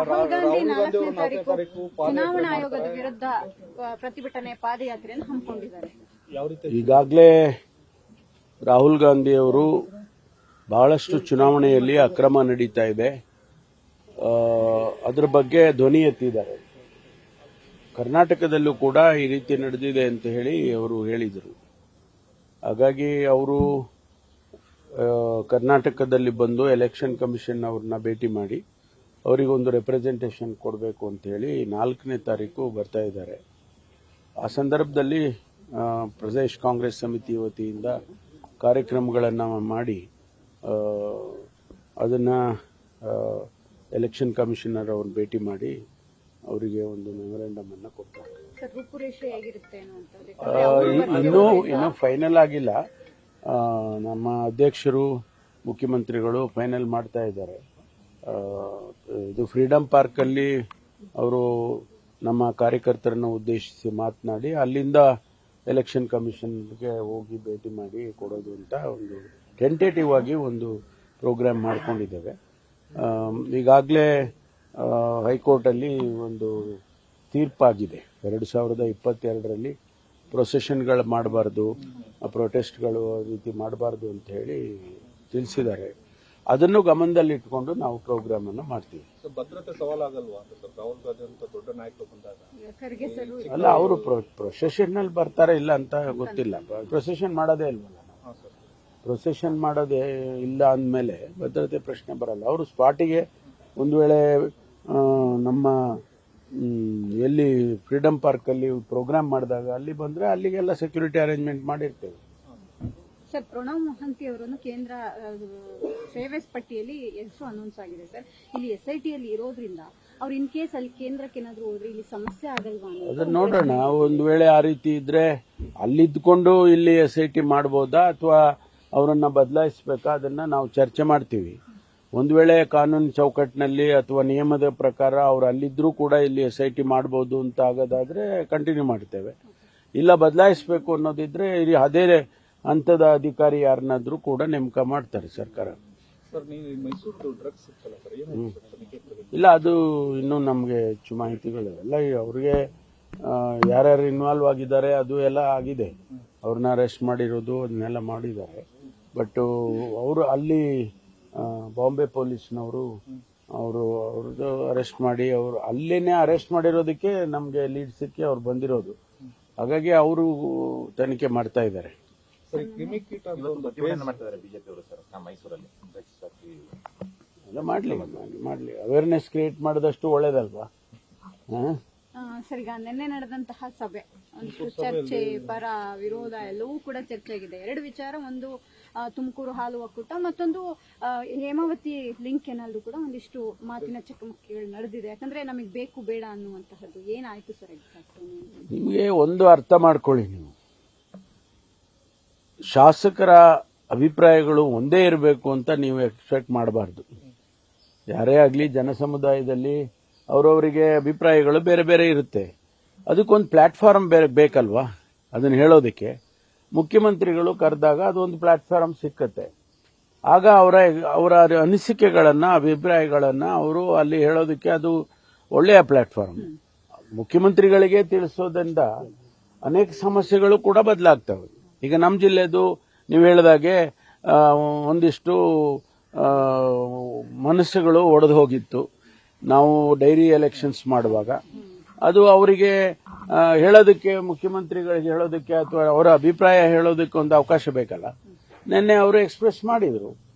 ರಾಹುಲ್ ಗಾಂಧಿ 4ನೇ ತಾರೀಕು ಚುನಾವಣಾ ಆಯೋಗದ ವಿರುದ್ಧ ಪ್ರತಿಭಟನೆ ಪಾದಯಾತ್ರೆಯನ್ನು ಹಮ್ಮಿಕೊಂಡಿದ್ದಾರೆ. ಈಗಾಗಲೇ ರಾಹುಲ್ ಗಾಂಧಿ ಅವರು ಬಹಳಷ್ಟು ಚುನಾವಣೆಯಲ್ಲಿ ಅಕ್ರಮ ನಡೀತಾ ಇದೆ, ಅದರ ಬಗ್ಗೆ ಧ್ವನಿ ಎತ್ತಿದ್ದಾರೆ. ಕರ್ನಾಟಕದಲ್ಲೂ ಕೂಡ ಈ ರೀತಿ ನಡೆದಿದೆ ಅಂತ ಹೇಳಿ ಅವರು ಹೇಳಿದರು. ಹಾಗಾಗಿ ಅವರು ಕರ್ನಾಟಕದಲ್ಲಿ ಬಂದು ಎಲೆಕ್ಷನ್ ಕಮಿಷನ್ ಅವ್ರನ್ನ ಭೇಟಿ ಮಾಡಿ ಅವರಿಗೊಂದು ರೆಪ್ರೆಸೆಂಟೇಷನ್ ಕೊಡಬೇಕು ಅಂತ ಹೇಳಿ 4ನೇ ತಾರೀಕು ಬರ್ತಾ ಇದ್ದಾರೆ. ಆ ಸಂದರ್ಭದಲ್ಲಿ ಪ್ರದೇಶ್ ಕಾಂಗ್ರೆಸ್ ಸಮಿತಿ ವತಿಯಿಂದ ಕಾರ್ಯಕ್ರಮಗಳನ್ನು ಮಾಡಿ ಅದನ್ನು ಎಲೆಕ್ಷನ್ ಕಮಿಷನರ್ ಅವ್ರನ್ನ ಭೇಟಿ ಮಾಡಿ ಅವರಿಗೆ ಒಂದು ಮೆಮೊರಾಂಡಮ್ ಅನ್ನು ಕೊಡ್ತಾರೆ. ಇನ್ನೂ ಫೈನಲ್ ಆಗಿಲ್ಲ. ನಮ್ಮ ಅಧ್ಯಕ್ಷರು ಮುಖ್ಯಮಂತ್ರಿಗಳು ಫೈನಲ್ ಮಾಡ್ತಾ ಇದ್ದಾರೆ. ಇದು ಫ್ರೀಡಂ ಪಾರ್ಕ್ ಅಲ್ಲಿ ಅವರು ನಮ್ಮ ಕಾರ್ಯಕರ್ತರನ್ನು ಉದ್ದೇಶಿಸಿ ಮಾತನಾಡಿ ಅಲ್ಲಿಂದ ಎಲೆಕ್ಷನ್ ಕಮಿಷನ್ಗೆ ಹೋಗಿ ಭೇಟಿ ಮಾಡಿ ಕೊಡೋದು ಅಂತ ಒಂದು ಟೆಂಟೇಟಿವ್ ಆಗಿ ಒಂದು ಪ್ರೋಗ್ರಾಮ್ ಮಾಡ್ಕೊಂಡಿದ್ದೇವೆ. ಈಗಾಗಲೇ ಹೈಕೋರ್ಟ್ ಅಲ್ಲಿ ಒಂದು ತೀರ್ಪಾಗಿದೆ. 2022ರಲ್ಲಿ ಪ್ರೊಸೆಷನ್ಗಳು ಮಾಡಬಾರ್ದು, ಪ್ರೊಟೆಸ್ಟ್ಗಳು ರೀತಿ ಮಾಡಬಾರ್ದು ಅಂತ ಹೇಳಿ ತಿಳಿಸಿದ್ದಾರೆ. ಅದನ್ನು ಗಮನದಲ್ಲಿಟ್ಟುಕೊಂಡು ನಾವು ಪ್ರೋಗ್ರಾಮ್ ಅನ್ನು ಮಾಡ್ತೀವಿ. ಭದ್ರತೆ ಸವಾಲಾಗಲ್ವಾ ರಾಹುಲ್ ಗಾಂಧಿ ಅಂತ ದೊಡ್ಡ ನಾಯಕರು ಬಂದಾಗ? ಅಲ್ಲ, ಅವರು ಪ್ರೊಸೆಷನ್ ನಲ್ಲಿ ಬರ್ತಾರೆ ಇಲ್ಲ ಅಂತ ಗೊತ್ತಿಲ್ಲ. ಪ್ರೊಸೆಷನ್ ಮಾಡೋದೇ ಇಲ್ವಲ್ಲ. ಪ್ರೊಸೆಷನ್ ಮಾಡೋದೇ ಇಲ್ಲ ಅಂದಮೇಲೆ ಭದ್ರತೆ ಪ್ರಶ್ನೆ ಬರಲ್ಲ. ಅವರು ಸ್ಪಾಟಿಗೆ ಒಂದು ವೇಳೆ ನಮ್ಮ ಎಲ್ಲಿ ಫ್ರೀಡಂ ಪಾರ್ಕ್ ಅಲ್ಲಿ ಪ್ರೋಗ್ರಾಮ್ ಮಾಡಿದಾಗ ಅಲ್ಲಿ ಬಂದ್ರೆ ಅಲ್ಲಿಗೆಲ್ಲ ಸೆಕ್ಯೂರಿಟಿ ಅರೇಂಜ್ಮೆಂಟ್ ಮಾಡಿರ್ತೇವೆ. ಸರ್, ಪ್ರಣವ್ ಮೊಹಂತಿ ಅವರನ್ನು ಕೇಂದ್ರ ಸೇವೆಸ್ ಪಟ್ಟಿಯಲ್ಲಿ ಹೆಸರು ಅನೌನ್ಸ್ ಆಗಿದೆ ಸರ್. ಇಲ್ಲಿ SIT ಅಲ್ಲಿ ಇರೋದ್ರಿಂದ ಅವ್ರು ಇನ್ ಕೇಸ್ ಅಲ್ಲಿ ಕೇಂದ್ರಕ್ಕೆ ಏನಾದ್ರು ಹೋದ್ರೆ ಇಲ್ಲಿ ಸಮಸ್ಯೆ ಆಗಲ್ವಾ? ಅದನ್ನ ನೋಡೋಣ. ಒಂದು ವೇಳೆ ಆ ರೀತಿ ಇದ್ರೆ ಅಲ್ಲಿದ್ಕೊಂಡು ಇಲ್ಲಿ SIT ಮಾಡಬಹುದಾ ಅಥವಾ ಅವರನ್ನ ಬದಲಾಯಿಸಬೇಕಾ, ಅದನ್ನ ನಾವು ಚರ್ಚೆ ಮಾಡ್ತೀವಿ. ಒಂದು ವೇಳೆ ಕಾನೂನು ಚೌಕಟ್ಟಿನಲ್ಲಿ ಅಥವಾ ನಿಯಮದ ಪ್ರಕಾರ ಅವರು ಅಲ್ಲಿದ್ರೂ ಕೂಡ ಇಲ್ಲಿ SIT ಮಾಡಬಹುದು ಅಂತ ಆಗೋದಾದ್ರೆ ಕಂಟಿನ್ಯೂ ಮಾಡ್ತೇವೆ. ಇಲ್ಲ ಬದಲಾಯಿಸಬೇಕು ಅನ್ನೋದಿದ್ರೆ ಅದೇ ಹಂತದ ಅಧಿಕಾರಿ ಯಾರನ್ನಾದ್ರೂ ಕೂಡ ನೇಮಕ ಮಾಡ್ತಾರೆ ಸರ್ಕಾರ. ಇಲ್ಲ, ಅದು ಇನ್ನೂ ನಮಗೆ ಹೆಚ್ಚು ಮಾಹಿತಿಗಳು ಎಲ್ಲ ಅವ್ರಿಗೆ ಯಾರ್ಯಾರು ಇನ್ವಾಲ್ವ್ ಆಗಿದ್ದಾರೆ ಅದು ಎಲ್ಲ ಆಗಿದೆ. ಅವ್ರನ್ನ ಅರೆಸ್ಟ್ ಮಾಡಿರೋದು ಅದನ್ನೆಲ್ಲ ಮಾಡಿದ್ದಾರೆ. ಬಟ್ ಅವರು ಅಲ್ಲಿ ಬಾಂಬೆ ಪೊಲೀಸ್ನವರು ಅವ್ರದ್ದು ಅರೆಸ್ಟ್ ಮಾಡಿ ಅವರು ಅಲ್ಲೇನೆ ಅರೆಸ್ಟ್ ಮಾಡಿರೋದಕ್ಕೆ ನಮಗೆ ಲೀಡ್ ಸಿಕ್ಕಿ ಅವ್ರು ಬಂದಿರೋದು. ಹಾಗಾಗಿ ಅವರು ತನಿಖೆ ಮಾಡ್ತಾ ಇದ್ದಾರೆ. ಮಾಡ್ಲಿ ಅವೇರ್ನೆಸ್ ಕ್ರಿಯೇಟ್ ಮಾಡಿದಷ್ಟು ಒಳ್ಳೇದಲ್ವಾ? ಸರ್, ಈಗ ನಿನ್ನೆ ನಡೆದಂತಹ ಸಭೆ ಒಂದಿಷ್ಟು ಚರ್ಚೆ, ಪರ ವಿರೋಧ ಎಲ್ಲವೂ ಕೂಡ ಚರ್ಚೆ ಆಗಿದೆ. 2 ವಿಚಾರ, ಒಂದು ತುಮಕೂರು ಹಾಲು ಒಕ್ಕೂಟ, ಮತ್ತೊಂದು ಹೇಮಾವತಿ ಲಿಂಕ್ ಏನಾದ್ರು ಕೂಡ ಒಂದಿಷ್ಟು ಮಾತಿನ ಚಕಮಕಿಗಳು ನಡೆದಿದೆ. ಯಾಕಂದ್ರೆ ನಮಗೆ ಬೇಕು ಬೇಡ ಅನ್ನುವಂತಹದ್ದು ಏನಾಯ್ತು ಸರ್? ನಿಮಗೆ ಒಂದು ಅರ್ಥ ಮಾಡ್ಕೊಳ್ಳಿ, ನೀವು ಶಾಸಕರ ಅಭಿಪ್ರಾಯಗಳು ಒಂದೇ ಇರಬೇಕು ಅಂತ ನೀವು ಎಕ್ಸ್ಪೆಕ್ಟ್ ಮಾಡಬಾರ್ದು. ಯಾರೇ ಆಗಲಿ ಜನಸಮುದಾಯದಲ್ಲಿ ಅವರವರಿಗೆ ಅಭಿಪ್ರಾಯಗಳು ಬೇರೆ ಬೇರೆ ಇರುತ್ತೆ. ಅದಕ್ಕೊಂದು ಪ್ಲಾಟ್ಫಾರ್ಮ್ ಬೇಕಲ್ವಾ ಅದನ್ನು ಹೇಳೋದಕ್ಕೆ. ಮುಖ್ಯಮಂತ್ರಿಗಳು ಕರೆದಾಗ ಅದೊಂದು ಪ್ಲಾಟ್ಫಾರ್ಮ್ ಸಿಕ್ಕತ್ತೆ. ಆಗ ಅವರ ಅನಿಸಿಕೆಗಳನ್ನ ಅಭಿಪ್ರಾಯಗಳನ್ನ ಅವರು ಅಲ್ಲಿ ಹೇಳೋದಕ್ಕೆ ಅದು ಒಳ್ಳೆಯ ಪ್ಲಾಟ್ಫಾರ್ಮ್. ಮುಖ್ಯಮಂತ್ರಿಗಳಿಗೆ ತಿಳಿಸೋದ್ರಿಂದ ಅನೇಕ ಸಮಸ್ಯೆಗಳು ಕೂಡ ಬದಲಾಗ್ತವೆ. ಈಗ ನಮ್ಮ ಜಿಲ್ಲೆದು ನೀವು ಹೇಳಿದಾಗೆ ಒಂದಿಷ್ಟು ಮನಸ್ಸುಗಳು ಒಡೆದು ಹೋಗಿತ್ತು ನಾವು ಡೈರಿ ಎಲೆಕ್ಷನ್ಸ್ ಮಾಡುವಾಗ. ಅದು ಅವರಿಗೆ ಹೇಳೋದಕ್ಕೆ, ಮುಖ್ಯಮಂತ್ರಿಗಳಿಗೆ ಹೇಳೋದಕ್ಕೆ ಅಥವಾ ಅವರ ಅಭಿಪ್ರಾಯ ಹೇಳೋದಕ್ಕೆ ಒಂದು ಅವಕಾಶ ಬೇಕಲ್ಲ. ನಿನ್ನೆ ಅವರು ಎಕ್ಸ್ಪ್ರೆಸ್ ಮಾಡಿದ್ರು.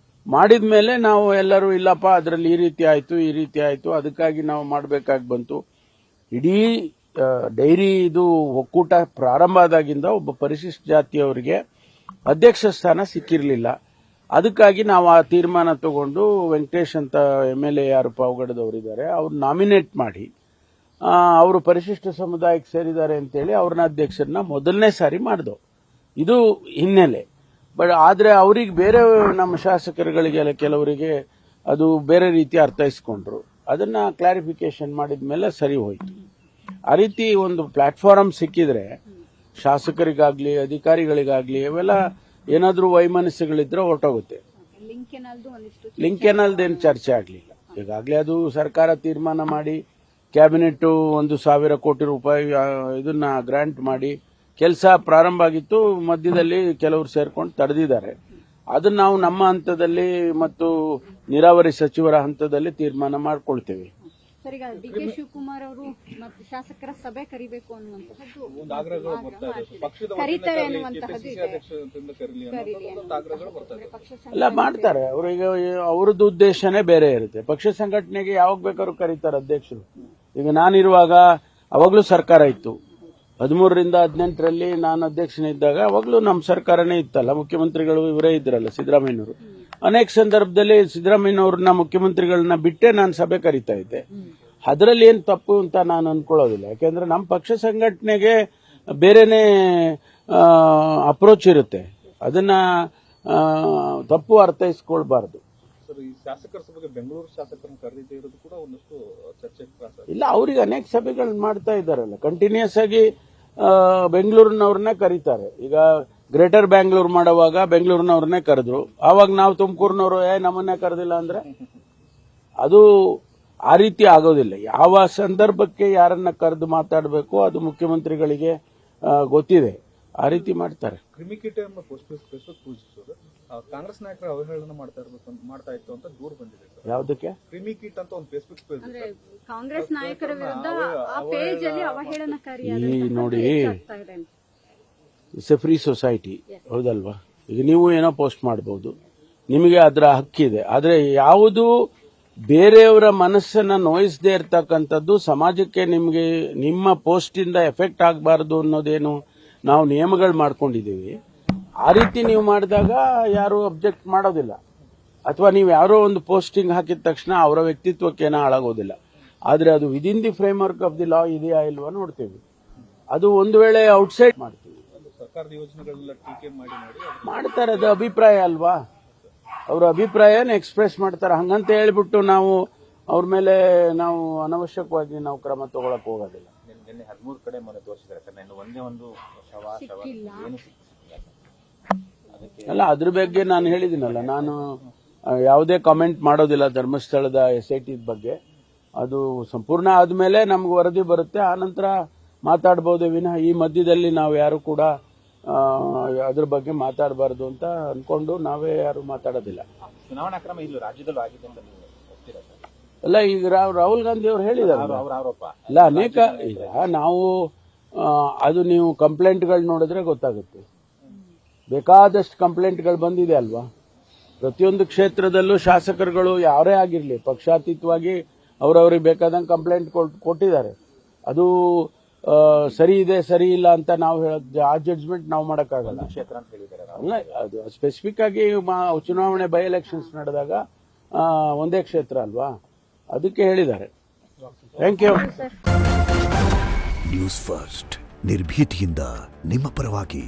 ಮಾಡಿದ ಮೇಲೆ ನಾವು ಎಲ್ಲರೂ ಇಲ್ಲಪ್ಪ ಅದರಲ್ಲಿ ಈ ರೀತಿ ಆಯ್ತು ಅದಕ್ಕಾಗಿ ನಾವು ಮಾಡಬೇಕಾಗಿ ಬಂತು. ಇಡೀ ಡೈರಿ ಇದು ಒಕ್ಕೂಟ ಪ್ರಾರಂಭ ಆದಾಗಿಂದ ಒಬ್ಬ ಪರಿಶಿಷ್ಟ ಜಾತಿಯವರಿಗೆ ಅಧ್ಯಕ್ಷ ಸ್ಥಾನ ಸಿಕ್ಕಿರಲಿಲ್ಲ. ಅದಕ್ಕಾಗಿ ನಾವು ಆ ತೀರ್ಮಾನ ತಗೊಂಡು ವೆಂಕಟೇಶ್ ಅಂತ MLA ಯಾರು ಪಾವಗಡದವರಿದ್ದಾರೆ ಅವ್ರು ನಾಮಿನೇಟ್ ಮಾಡಿ ಅವರು ಪರಿಶಿಷ್ಟ ಸಮುದಾಯಕ್ಕೆ ಸೇರಿದ್ದಾರೆ ಅಂತೇಳಿ ಅವ್ರನ್ನ ಅಧ್ಯಕ್ಷರನ್ನ ಮೊದಲನೇ ಸಾರಿ ಮಾಡಿದವು. ಇದು ಹಿನ್ನೆಲೆ. ಬಟ್ ಆದ್ರೆ ಅವ್ರಿಗೆ ಬೇರೆ ನಮ್ಮ ಶಾಸಕರುಗಳಿಗೆಲ್ಲ ಕೆಲವರಿಗೆ ಅದು ಬೇರೆ ರೀತಿ ಅರ್ಥೈಸ್ಕೊಂಡ್ರು. ಅದನ್ನ ಕ್ಲಾರಿಫಿಕೇಶನ್ ಮಾಡಿದ ಮೇಲೆ ಸರಿ ಹೋಯ್ತು. ಆ ರೀತಿ ಒಂದು ಪ್ಲಾಟ್ಫಾರ್ಮ್ ಸಿಕ್ಕಿದ್ರೆ ಶಾಸಕರಿಗಾಗ್ಲಿ ಅಧಿಕಾರಿಗಳಿಗಾಗ್ಲಿ ಇವೆಲ್ಲ ಏನಾದ್ರೂ ವೈಮನಸ್ಸುಗಳಿದ್ರೆ ಹೊರಟೋಗುತ್ತೆ. ಲಿಂಕ್ ಕೆನಾಲ್ದೇನು ಚರ್ಚೆ ಆಗ್ಲಿಲ್ಲ. ಈಗಾಗಲೇ ಅದು ಸರ್ಕಾರ ತೀರ್ಮಾನ ಮಾಡಿ ಕ್ಯಾಬಿನೆಟ್ 1,000 ಕೋಟಿ ರೂಪಾಯಿ ಇದನ್ನ ಗ್ರಾಂಟ್ ಮಾಡಿ ಕೆಲಸ ಪ್ರಾರಂಭ ಆಗಿತ್ತು. ಮಧ್ಯದಲ್ಲಿ ಕೆಲವರು ಸೇರ್ಕೊಂಡು ತಡೆದಿದ್ದಾರೆ. ಅದನ್ನ ನಾವು ನಮ್ಮ ಹಂತದಲ್ಲಿ ಮತ್ತು ನೀರಾವರಿ ಸಚಿವರ ಹಂತದಲ್ಲಿ ತೀರ್ಮಾನ ಮಾಡ್ಕೊಳ್ತೇವೆ. ಸರ್, ಈಗ ಡಿ.ಕೆ. ಶಿವಕುಮಾರ್ ಅವರು ಮತ್ತು ಶಾಸಕರ ಸಭೆ ಕರಿಬೇಕು ಅನ್ನುವಂತಹದ್ದು ಒಂದು ಆಗ್ರಹಗಳು ಬರ್ತಾ ಇದೆ. ಪಕ್ಷದ ಕರೀತಾರೆ ಅನ್ನುವಂತಹದ್ದು ಕೆಪಿಸಿಸಿ ಇದೆ. ಅಧ್ಯಕ್ಷರಿಂದ ಕರೀಲಿ ಅನ್ನೋದು ಆಗ್ರಹಗಳು ಬರ್ತಾ ಇದೆ. ಪಕ್ಷ ಎಲ್ಲ ಮಾಡ್ತಾರೆ. ಅವರಿಗೆ ಅವ್ರದ್ದು ಉದ್ದೇಶನೇ ಬೇರೆ ಇರುತ್ತೆ. ಪಕ್ಷ ಸಂಘಟನೆಗೆ ಯಾವಾಗ ಬೇಕಾದ್ರೂ ಕರೀತಾರೆ ಅಧ್ಯಕ್ಷರು. ಈಗ ನಾನಿರುವಾಗ ಅವಾಗ್ಲೂ ಸರ್ಕಾರ ಇತ್ತು. 13ರಿಂದ 18ರಲ್ಲಿ ನಾನು ಅಧ್ಯಕ್ಷನಿದ್ದಾಗ ಅವಾಗ್ಲೂ ನಮ್ಮ ಸರ್ಕಾರನೇ ಇತ್ತಲ್ಲ, ಮುಖ್ಯಮಂತ್ರಿಗಳು ಇವರೇ ಇದ್ರಲ್ಲ, ಸಿದ್ದರಾಮಯ್ಯನವರು. ಅನೇಕ ಸಂದರ್ಭದಲ್ಲಿ ಸಿದ್ದರಾಮಯ್ಯನವ್ರನ್ನ ಮುಖ್ಯಮಂತ್ರಿಗಳನ್ನ ಬಿಟ್ಟೆ ನಾನು ಸಭೆ ಕರೀತಾ ಇದ್ದೆ. ಅದರಲ್ಲಿ ಏನ್ ತಪ್ಪು ಅಂತ ನಾನು ಅನ್ಕೊಳ್ಳೋದಿಲ್ಲ. ಯಾಕೆಂದ್ರೆ ನಮ್ಮ ಪಕ್ಷ ಸಂಘಟನೆಗೆ ಬೇರೆನೆ ಅಪ್ರೋಚ್ ಇರುತ್ತೆ. ಅದನ್ನ ತಪ್ಪು ಅರ್ಥೈಸ್ಕೊಳ್ಬಾರ್ದು. ಸರ್, ಈ ಶಾಸಕರ ಸಭೆಗೆ ಬೆಂಗಳೂರು ಶಾಸಕರನ್ನು ಕರೆದಿದ್ದೇ ಇರೋದು ಕೂಡ ಒಂದಷ್ಟು ಚರ್ಚೆಗೆ ತ್ರಾಸ. ಇಲ್ಲ, ಅವ್ರಿಗೆ ಅನೇಕ ಸಭೆಗಳನ್ನ ಮಾಡ್ತಾ ಇದ್ದಾರಲ್ಲ, ಕಂಟಿನ್ಯೂಸ್ ಆಗಿ ಬೆಂಗಳೂರಿನವ್ರನ್ನೇ ಕರೀತಾರೆ. ಈಗ ಗ್ರೇಟರ್ ಬ್ಯಾಂಗ್ಳೂರ್ ಮಾಡುವಾಗ ಬೆಂಗಳೂರಿನವ್ರನ್ನೇ ಕರೆದ್ರು. ಆವಾಗ ನಾವು ತುಮಕೂರಿನವರು ನಮ್ಮನ್ನೇ ಕರೆದಿಲ್ಲ ಅಂದ್ರೆ ಅದು ಆ ರೀತಿ ಆಗೋದಿಲ್ಲ. ಯಾವ ಸಂದರ್ಭಕ್ಕೆ ಯಾರನ್ನ ಕರೆದು ಮಾತಾಡಬೇಕು ಅದು ಮುಖ್ಯಮಂತ್ರಿಗಳಿಗೆ ಗೊತ್ತಿದೆ. ಆ ರೀತಿ ಮಾಡ್ತಾರೆ. ಕ್ರಿಮಿಕೀಟ ಎಂಬ ಫೇಸ್ಬುಕ್ ಪೂಜಿಸೋದು ಕಾಂಗ್ರೆಸ್ ನಾಯಕರ ಅವಹೇಳನ ಮಾಡ್ತಾ ಇತ್ತು ಅಂತ ದೂರು ಬಂದಿದೆ ಸರ್. ಯಾವುದಕ್ಕೆ? ಕ್ರಿಮಿಕೀಟ ಅಂತ ಒಂದು ಫೇಸ್ಬುಕ್ ಪೇಜ್ ಅಂದ್ರೆ ಕಾಂಗ್ರೆಸ್ ನಾಯಕರ ವಿರುದ್ಧ ಆ ಪೇಜ್ ಅಲ್ಲಿ ಅವಹೇಳನಕಾರಿಯಾದ ನೋಡಿ, ಇಟ್ಸ್ ಎ ಫ್ರೀ ಸೊಸೈಟಿ, ಹೌದಲ್ವಾ? ಈಗ ನೀವು ಏನೋ ಪೋಸ್ಟ್ ಮಾಡಬಹುದು, ನಿಮಗೆ ಅದರ ಹಕ್ಕಿದೆ. ಆದ್ರೆ ಯಾವುದು ಬೇರೆಯವರ ಮನಸ್ಸನ್ನ ನೋಯಿಸದೇ ಇರ್ತಕ್ಕಂಥದ್ದು ಸಮಾಜಕ್ಕೆ ನಿಮಗೆ ನಿಮ್ಮ ಪೋಸ್ಟ್ ಇಂದ ಎಫೆಕ್ಟ್ ಆಗಬಾರದು ಅನ್ನೋದೇನು ನಾವು ನಿಯಮಗಳು ಮಾಡ್ಕೊಂಡಿದ್ದೀವಿ. ಆ ರೀತಿ ನೀವು ಮಾಡಿದಾಗ ಯಾರು ಅಬ್ಜೆಕ್ಟ್ ಮಾಡೋದಿಲ್ಲ. ಅಥವಾ ನೀವು ಯಾರೋ ಒಂದು ಪೋಸ್ಟಿಂಗ್ ಹಾಕಿದ ತಕ್ಷಣ ಅವರ ವ್ಯಕ್ತಿತ್ವಕ್ಕೇನೋ ಹಾಳಾಗೋದಿಲ್ಲ. ಆದ್ರೆ ಅದು within the frame work of the law ಇದೆಯಾ ಇಲ್ವಾ ನೋಡ್ತೀವಿ. ಅದು ಒಂದು ವೇಳೆ ಔಟ್ಸೈಡ್ ಮಾಡ್ತೀವಿ. ಸರ್ಕಾರದ ಯೋಜನೆಗಳೆಲ್ಲ ಟೀಕೆ ಮಾಡ್ತಾರೆ. ಅದು ಅಭಿಪ್ರಾಯ ಅಲ್ವಾ? ಅವರ ಅಭಿಪ್ರಾಯನ ಎಕ್ಸ್ಪ್ರೆಸ್ ಮಾಡ್ತಾರೆ. ಹಂಗಂತ ಹೇಳ್ಬಿಟ್ಟು ನಾವು ಅವ್ರ ಮೇಲೆ ನಾವು ಅನವಶ್ಯಕವಾಗಿ ನಾವು ಕ್ರಮ ತಗೊಳಕ್ ಹೋಗೋದಿಲ್ಲ. ನಿನ್ನೆ 13 ಕಡೆ ಮನೆ ತೋರಿಸಿದ್ದಾರೆ ಸರ್. ನಾನು ಒಂದೇ ಒಂದು ಶವ ಏನು ಅಲ್ಲ, ಅದ್ರ ಬಗ್ಗೆ ನಾನು ಹೇಳಿದ್ದೀನಲ್ಲ, ನಾನು ಯಾವುದೇ ಕಾಮೆಂಟ್ ಮಾಡೋದಿಲ್ಲ ಧರ್ಮಸ್ಥಳದ SIT ಬಗ್ಗೆ. ಅದು ಸಂಪೂರ್ಣ ಆದ್ಮೇಲೆ ನಮ್ಗೆ ವರದಿ ಬರುತ್ತೆ, ಆನಂತರ ಮಾತಾಡಬಹುದೇ ವಿನಃ ಈ ಮಧ್ಯದಲ್ಲಿ ನಾವು ಯಾರು ಕೂಡ ಅದ್ರ ಬಗ್ಗೆ ಮಾತಾಡಬಾರ್ದು ಅಂತ ಅನ್ಕೊಂಡು ನಾವೇ ಯಾರು ಮಾತಾಡೋದಿಲ್ಲ. ಚುನಾವಣಾ ಕ್ರಮ ಇಲ್ಲೂ ರಾಜ್ಯದಲ್ಲೂ ಆಗಿದೆ ಅಂತ ನೀವು ಒಪ್ತೀರಾ ಸರ್? ಅಲ್ಲ, ಈಗ ರಾಹುಲ್ ಗಾಂಧಿ ಅವರು ಹೇಳಿದ್ದಾರೆ. ಅವರ ಆರೋಪ ಅಲ್ಲ, ಅನೇಕ ಈಗ ನಾವು ಅದು ನೀವು ಕಂಪ್ಲೇಂಟ್ಗಳು ನೋಡಿದ್ರೆ ಗೊತ್ತಾಗುತ್ತೆ. ಬೇಕಾದಷ್ಟು ಕಂಪ್ಲೇಂಟ್ಗಳು ಬಂದಿದೆ ಅಲ್ವಾ? ಪ್ರತಿಯೊಂದು ಕ್ಷೇತ್ರದಲ್ಲೂ ಶಾಸಕರುಗಳು ಯಾರೇ ಆಗಿರಲಿ ಪಕ್ಷಾತೀತವಾಗಿ ಅವರವ್ರಿಗೆ ಬೇಕಾದಂಗೆ ಕಂಪ್ಲೇಂಟ್ ಕೊಟ್ಟಿದ್ದಾರೆ. ಅದು ಸರಿ ಇದೆ ಸರಿ ಇಲ್ಲ ಅಂತ ನಾವು ಆ ಜಡ್ಜ್ಮೆಂಟ್ ನಾವು ಮಾಡೋಕ್ಕಾಗಲ್ಲ. ಕ್ಷೇತ್ರ ಅಂತ ಹೇಳಿದ್ದಾರೆ. ಅಲ್ಲ, ಅದು ಸ್ಪೆಸಿಫಿಕ್ ಆಗಿ ಚುನಾವಣೆ ಬೈ ಎಲೆಕ್ಷನ್ಸ್ ನಡೆದಾಗ ಒಂದೇ ಕ್ಷೇತ್ರ ಅಲ್ವಾ, ಅದಕ್ಕೆ ಹೇಳಿದ್ದಾರೆ. Thank you. ನ್ಯೂಸ್ ಫಸ್ಟ್ ನಿರ್ಭೀತಿಯಿಂದ ನಿಮ್ಮ ಪರವಾಗಿ.